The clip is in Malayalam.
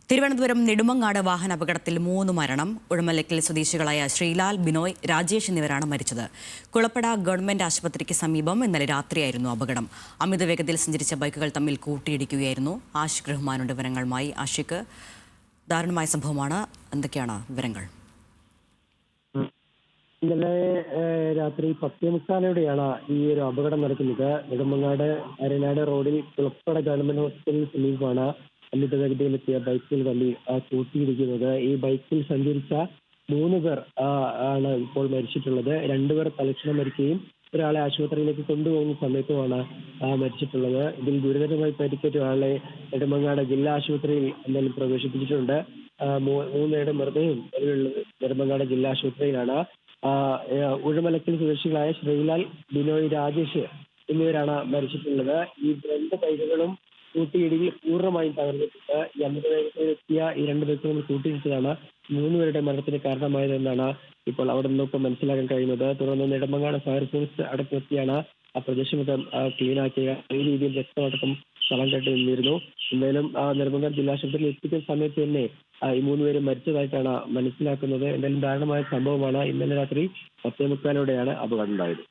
തിരുവനന്തപുരം നെടുമങ്ങാട് വാഹന അപകടത്തിൽ 3 മരണം. ഉഴമലക്കൽ സ്വദേശികളായ ശ്രീലാൽ, ബിനോയ്, രാജേഷ് എന്നിവരാണ് മരിച്ചത്. കുളപ്പട ഗവൺമെന്റ് ആശുപത്രിക്ക് സമീപം ഇന്നലെ രാത്രിയായിരുന്നു അപകടം. അമിത വേഗതയിൽ സഞ്ചരിച്ച ബൈക്കുകൾ തമ്മിൽ കൂട്ടിയിടിക്കുകയായിരുന്നു. ആഷിഖ് റഹ്മാനുണ്ട് വിവരങ്ങളുമായി. ആഷിഖ്, ദാരുണമായ സംഭവമാണ്. എന്തൊക്കെയാണ് വിവരങ്ങൾ? ഇന്നലെ രാത്രി 10:45 ഈ ഒരു അപകടം നടക്കുന്നത്. നെടുമങ്ങാട് അരനാട് റോഡിൽ കുളപ്പട ഗവൺമെന്റ് ഹോസ്പിറ്റലിന് സമീപമാണ് അമിത വേഗതയിലെത്തിയ ബൈക്കുകൾ തമ്മിൽ കൂട്ടിയിടിക്കുന്നത്. ഈ ബൈക്കിൽ സഞ്ചരിച്ച 3 പേർ ആണ് ഇപ്പോൾ മരിച്ചിട്ടുള്ളത്. 2 പേർ തലക്ഷണം മരിക്കുകയും ഒരാളെ ആശുപത്രിയിലേക്ക് കൊണ്ടുപോകുന്ന സമയത്തുമാണ് മരിച്ചിട്ടുള്ളത്. ഇതിൽ ഗുരുതരമായി പരിക്കേറ്റ ആളെ നെടുമങ്ങാട് ജില്ലാ ആശുപത്രിയിൽ എന്തായാലും പ്രവേശിപ്പിച്ചിട്ടുണ്ട്. 3 പേരുടെ മൃതദേഹം നെടുമങ്ങാട് ജില്ലാ ആശുപത്രിയിലാണ്. ഉഴമലക്കൽ സ്വദേശികളായ ശ്രീലാൽ, ബിനോയ്, രാജേഷ് എന്നിവരാണ് മരിച്ചിട്ടുള്ളത്. ഈ 2 ബൈക്കുകളും കൂട്ടിയിടിയിൽ പൂർണ്ണമായും തകർന്നിട്ടുണ്ട്. ഈ അമിത വേഗതയിലെത്തിയ ഈ 2 ബൈക്കുകൾ കൂട്ടിയിടിച്ചതാണ് 3 പേരുടെ മരണത്തിന് കാരണമായതെന്നാണ് ഇപ്പോൾ അവിടെ നിന്നൊക്കെ മനസ്സിലാക്കാൻ കഴിയുന്നത്. തുടർന്ന് നെടുമങ്ങാട് ഫയർഫോഴ്സ് അടക്കമെത്തിയാണ് ആ പ്രദേശമൊക്കെ ക്ലീൻ ആക്കിയ ഈ രീതിയിൽ രക്തമടക്കം സ്ഥലം കെട്ടി നിന്നിരുന്നു. എന്തായാലും നെടുമങ്ങാട് ജില്ലാശുപത്രിയിൽ എത്തിക്കുന്ന സമയത്ത് തന്നെ ഈ 3 പേരും മരിച്ചതായിട്ടാണ് മനസ്സിലാക്കുന്നത്. എന്തായാലും ദാരുണമായ സംഭവമാണ്. ഇന്നലെ രാത്രി 10:45 അപകടം ഉണ്ടായത്.